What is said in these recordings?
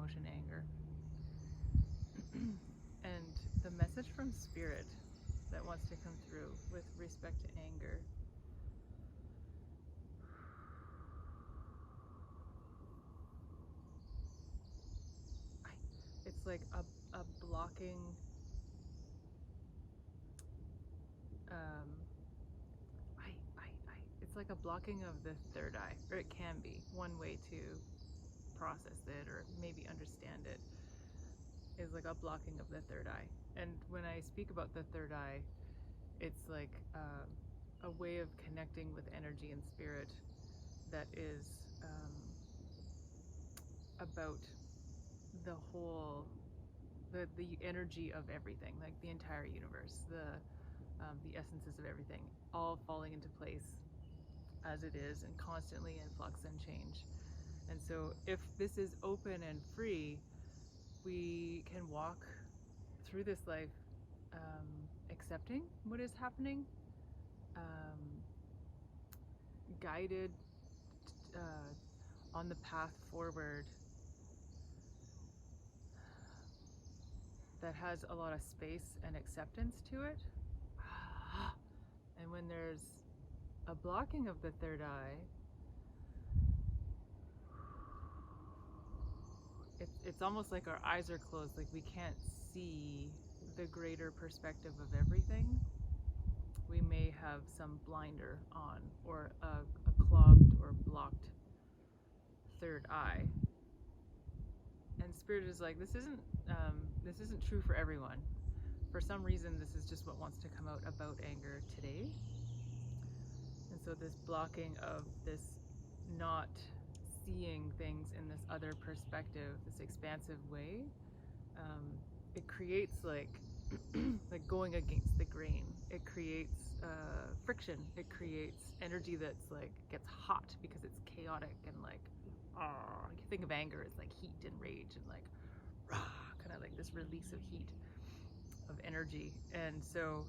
emotion, anger. And the message from Spirit that wants to come through with respect to anger. It's like a blocking, um, it's like a blocking of the third eye, or it can be. One way to process it or maybe understand it is like a blocking of the third eye. And when I speak about the third eye, it's like a way of connecting with energy and spirit that is about the whole, the energy of everything, like the entire universe, the essences of everything, all falling into place as it is and constantly in flux and change. And so if this is open and free, we can walk through this life accepting what is happening, um, guided on the path forward that has a lot of space and acceptance to it. And when there's a blocking of the third eye, it's almost like our eyes are closed, like we can't see the greater perspective of everything. We may have some blinder on, or a clogged or blocked third eye. And Spirit is like, this isn't true for everyone. For some reason, this is just what wants to come out about anger today. And so this blocking of this not seeing things in this other perspective, this expansive way, it creates like like going against the grain. It creates friction. It creates energy that's like gets hot because it's chaotic and like, you think of anger as like heat and rage and like kind of like this release of heat, of energy. And so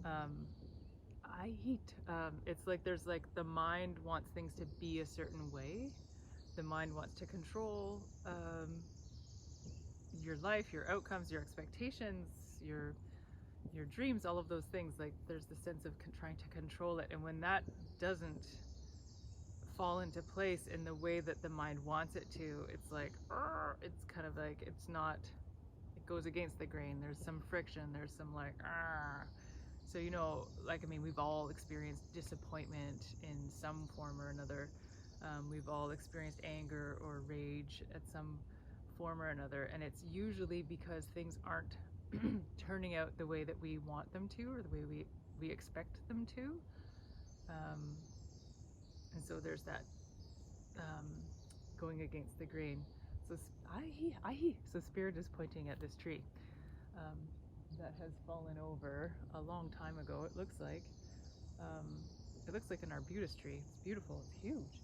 I heat. It's like there's like the mind wants things to be a certain way. The mind wants to control your life, your outcomes, your expectations, your dreams, all of those things. Like there's the sense of trying to control it, and when that doesn't fall into place in the way that the mind wants it to, it's like it's kind of like it's not. It goes against the grain. There's some friction. There's some like So, like, I mean, we've all experienced disappointment in some form or another. We've all experienced anger or rage at some form or another. And it's usually because things aren't turning out the way that we want them to, or the way we expect them to. And so there's that going against the grain. So so Spirit is pointing at this tree. That has fallen over a long time ago. It looks like an arbutus tree. It's beautiful. It's huge.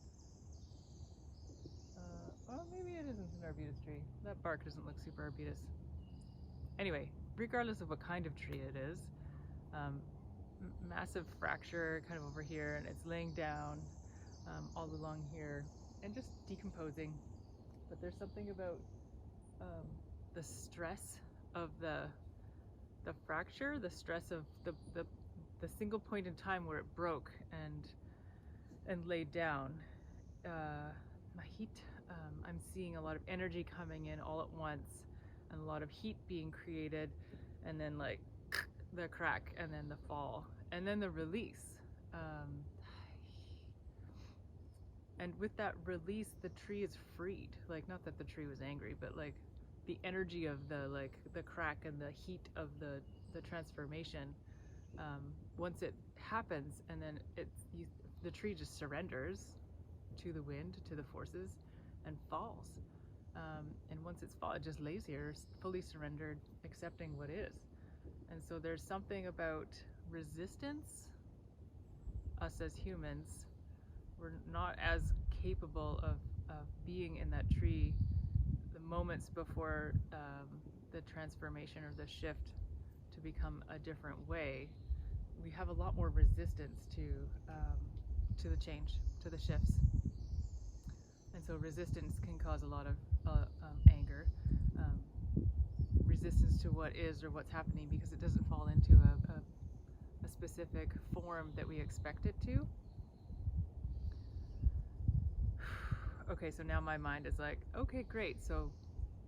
Well, maybe it isn't an arbutus tree. That bark doesn't look super arbutus. Anyway, regardless of what kind of tree it is, massive fracture kind of over here, and it's laying down all along here and just decomposing. But there's something about the stress of the fracture, the stress of the single point in time where it broke and laid down. Mahit, I'm seeing a lot of energy coming in all at once, and a lot of heat being created, and then like the crack, and then the fall, and then the release. And with that release, the tree is freed. Like, not that the tree was angry, but like the energy of the crack and the heat of the transformation. Once it happens, and then the tree just surrenders to the wind, to the forces, and falls. And once it's fall, it just lays here, fully surrendered, accepting what is. And so there's something about resistance. Us as humans, we're not as capable of being in that tree the moments before the transformation or the shift to become a different way. We have a lot more resistance to the change, to the shifts. And so resistance can cause a lot of anger, um, resistance to what is or what's happening because it doesn't fall into a specific form that we expect it to. Okay, so now my mind is like, okay, great. So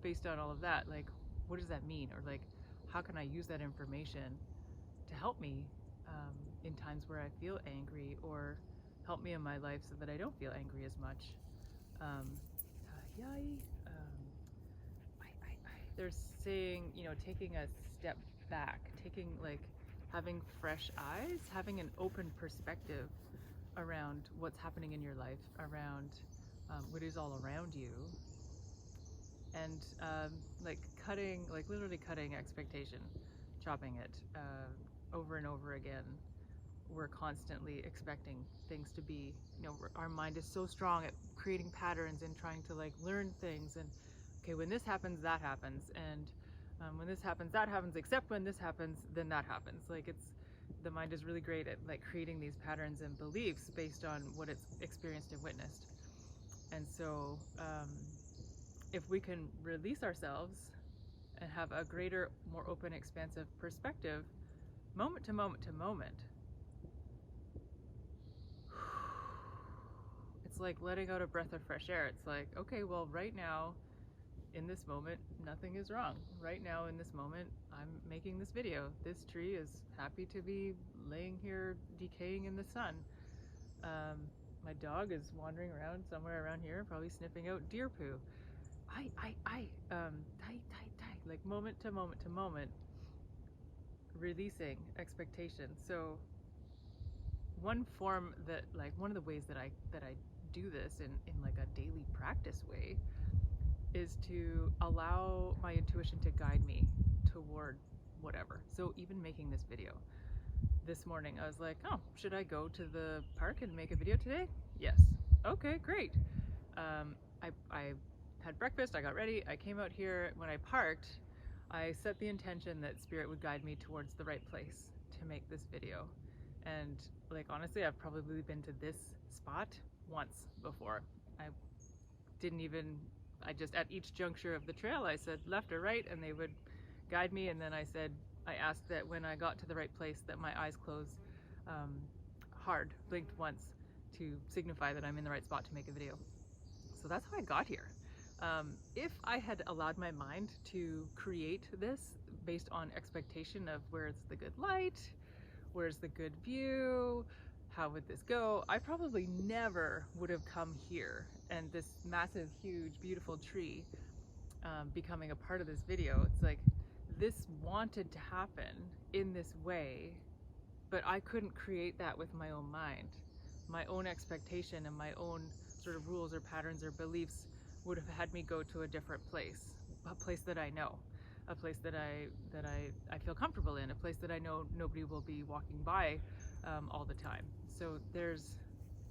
based on all of that, like, what does that mean? Or like, how can I use that information to help me in times where I feel angry, or help me in my life so that I don't feel angry as much? Um, they're saying, taking a step back, taking like having fresh eyes, having an open perspective around what's happening in your life, around what is all around you, and like literally cutting expectation, chopping it over and over again. We're constantly expecting things to be, our mind is so strong at creating patterns and trying to like learn things, and okay, when this happens, that happens, and when this happens, that happens, except when this happens, then that happens. Like, the mind is really great at like creating these patterns and beliefs based on what it's experienced and witnessed. And so if we can release ourselves and have a greater, more open, expansive perspective, moment to moment to moment, it's like letting out a breath of fresh air. It's like, okay, well, right now, in this moment, nothing is wrong. Right now, in this moment, I'm making this video. This tree is happy to be laying here, decaying in the sun. My dog is wandering around somewhere around here, probably sniffing out deer poo. Like moment to moment to moment, releasing expectations. So one form that, like, one of the ways that I do this in like a daily practice way is to allow my intuition to guide me toward whatever. So even making this video this morning, I was like, oh, should I go to the park and make a video today? Yes. Okay, great. I had breakfast, I got ready, I came out here. When I parked, I set the intention that Spirit would guide me towards the right place to make this video. And like, honestly, I've probably been to this spot once before. I didn't even, I just, at each juncture of the trail, I said left or right, and they would guide me. And then I asked that when I got to the right place that my eyes close hard, blinked once, to signify that I'm in the right spot to make a video. So that's how I got here. If I had allowed my mind to create this based on expectation of where's the good light, where's the good view, how would this go, I probably never would have come here, and this massive, huge, beautiful tree becoming a part of this video. It's like this wanted to happen in this way, but I couldn't create that with my own mind. My own expectation and my own sort of rules or patterns or beliefs would have had me go to a different place, a place that I know, a place that I feel comfortable in, a place that I know nobody will be walking by all the time. So there's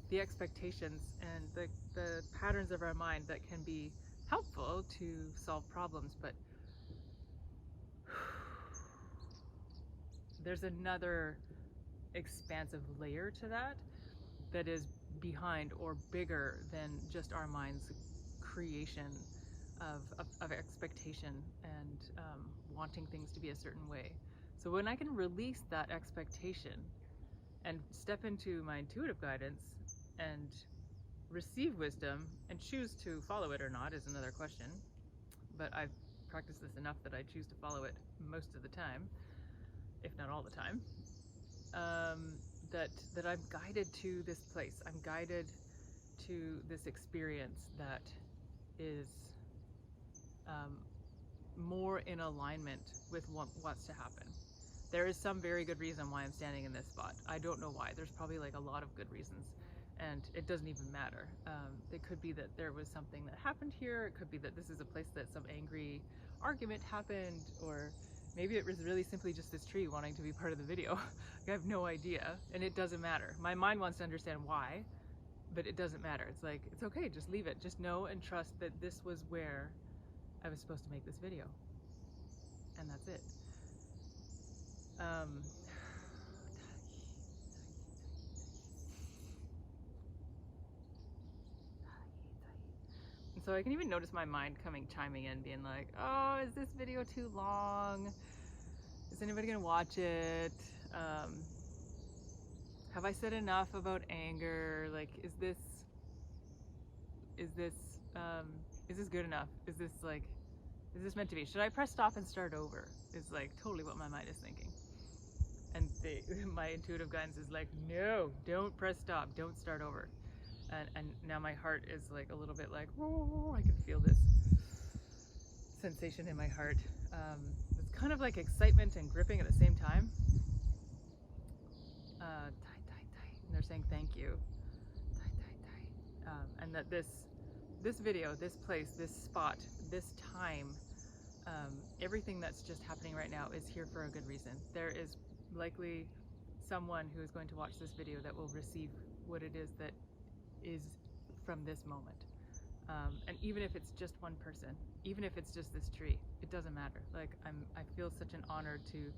the expectations and the patterns of our mind that can be helpful to solve problems, but there's another expansive layer to that is behind or bigger than just our mind's creation of expectation and wanting things to be a certain way. So when I can release that expectation and step into my intuitive guidance and receive wisdom and choose to follow it or not is another question, but I've practiced this enough that I choose to follow it most of the time, if not all the time. That I'm guided to this place. I'm guided to this experience that is more in alignment with what's to happen. There is some very good reason why I'm standing in this spot. I don't know why. There's probably like a lot of good reasons, and it doesn't even matter. It could be that there was something that happened here. It could be that this is a place that some angry argument happened, or maybe it was really simply just this tree wanting to be part of the video. I have no idea, and it doesn't matter. My mind wants to understand why, but it doesn't matter. It's like, it's okay, just leave it. Just know and trust that this was where I was supposed to make this video, and that's it. So I can even notice my mind chiming in, being like, oh, is this video too long? Is anybody gonna watch it? Have I said enough about anger? Like, is this is this good enough? Is this meant to be? Should I press stop and start over? Is like totally what my mind is thinking. And my intuitive guidance is like, no, don't press stop, don't start over. And now my heart is like a little bit like, whoa, I can feel this sensation in my heart. It's kind of like excitement and gripping at the same time. Tight. And they're saying thank you. Tight. And that this video, this place, this spot, this time, everything that's just happening right now is here for a good reason. There is likely someone who is going to watch this video that will receive what it is that is from this moment. And even if it's just one person, even if it's just this tree, it doesn't matter. Like, I feel such an honor to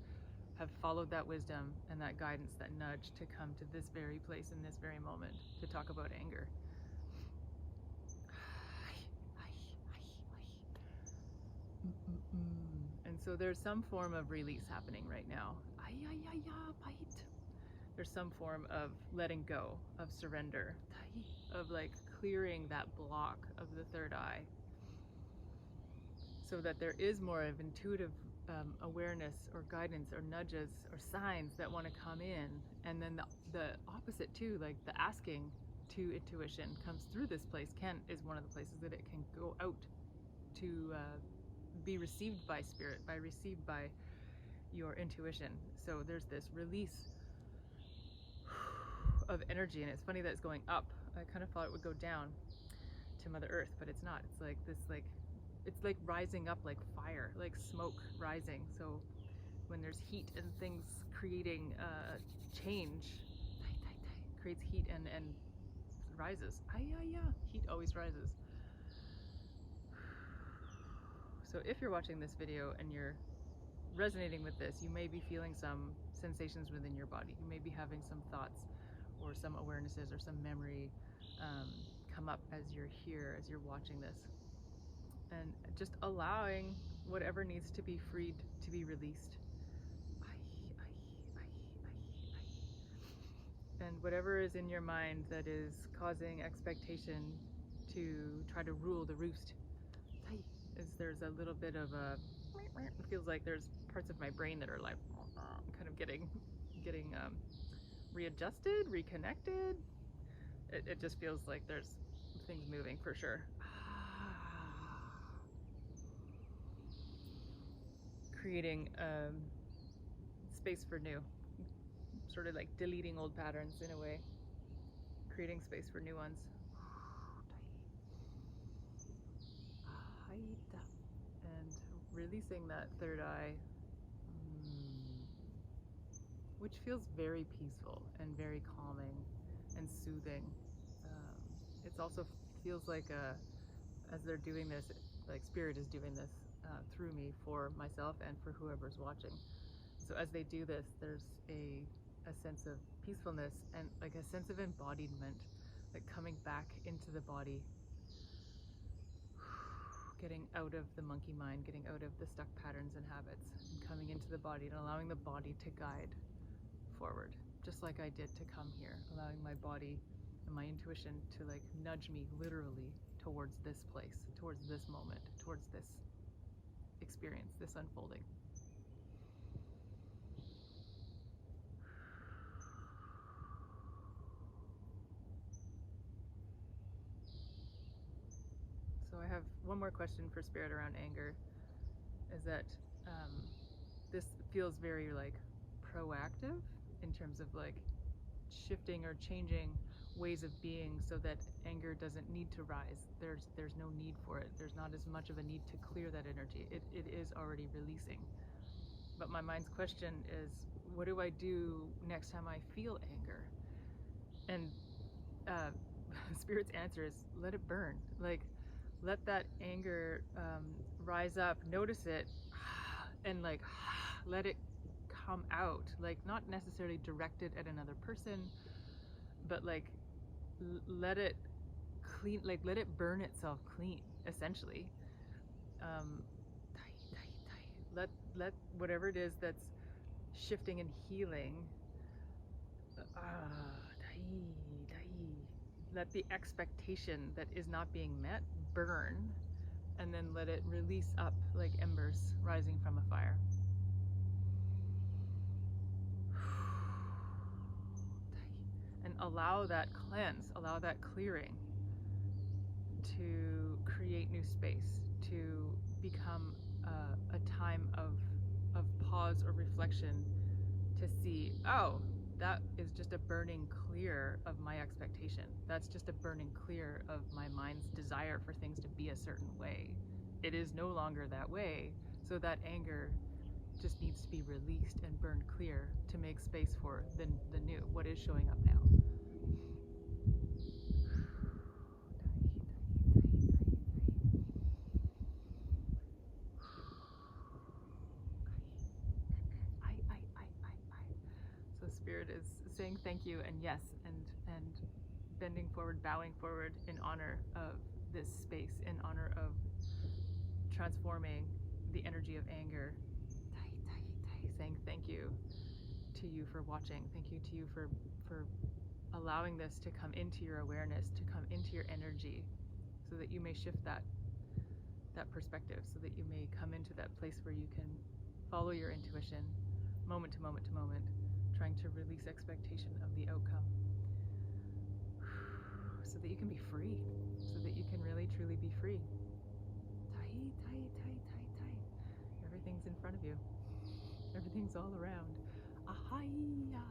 have followed that wisdom and that guidance, that nudge to come to this very place in this very moment to talk about anger. And so there's some form of release happening right now. There's some form of letting go, of surrender, of like clearing that block of the third eye, so that there is more of intuitive awareness or guidance or nudges or signs that want to come in. And then the opposite too, like the asking to intuition comes through this place, is one of the places that it can go out to be received by spirit, received by your intuition. So there's this release of energy, and it's funny that it's going up. I kind of thought it would go down to Mother Earth, but it's not. It's like this, it's like rising up, like fire, like smoke rising. So when there's heat and things creating change, creates heat and rises. Heat always rises. So if you're watching this video and you're resonating with this, you may be feeling some sensations within your body. You may be having some thoughts or some awarenesses or some memory come up as you're here, as you're watching this. And just allowing whatever needs to be freed to be released. And whatever is in your mind that is causing expectation to try to rule the roost, there's a little bit of a, it feels like there's parts of my brain that are like kind of getting readjusted, reconnected. It just feels like there's things moving for sure. Creating space for new, sort of like deleting old patterns in a way, creating space for new ones. And releasing that third eye, which feels very peaceful and very calming and soothing. It also feels like as they're doing this, like spirit is doing this through me for myself and for whoever's watching. So as they do this, there's a sense of peacefulness and like a sense of embodiment, like coming back into the body, getting out of the monkey mind, getting out of the stuck patterns and habits, and coming into the body and allowing the body to guide forward, just like I did to come here, allowing my body and my intuition to like nudge me literally towards this place, towards this moment, towards this experience, this unfolding. So I have one more question for spirit around anger, is that this feels very like proactive in terms of like shifting or changing ways of being so that anger doesn't need to rise. There's no need for it. There's not as much of a need to clear that energy. It is already releasing. But my mind's question is, what do I do next time I feel anger? And Spirit's answer is, let it burn. Like, let that anger rise up, notice it, and like let it come out. Like, not necessarily directed at another person, but like let it clean, like let it burn itself clean. essentially. Let whatever it is that's shifting and healing, let the expectation that is not being met burn, and then let it release up like embers rising from a fire. And allow that cleanse, allow that clearing to create new space, to become a time of pause or reflection, to see, oh, that is just a burning clear of my expectation. That's just a burning clear of my mind's desire for things to be a certain way. It is no longer that way, so that anger just needs to be released and burned clear to make space for the new, what is showing up now. So Spirit is saying thank you and yes, and bending forward, bowing forward in honor of this space, in honor of transforming the energy of anger. Saying thank you to you for watching. Thank you to you for allowing this to come into your awareness, to come into your energy, so that you may shift that perspective, so that you may come into that place where you can follow your intuition moment to moment to moment, trying to release expectation of the outcome, so that you can be free, so that you can really truly be free. Everything's in front of you. Everything's all around. Ahaya.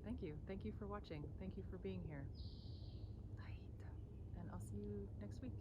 Thank you. Thank you for watching. Thank you for being here. And I'll see you next week.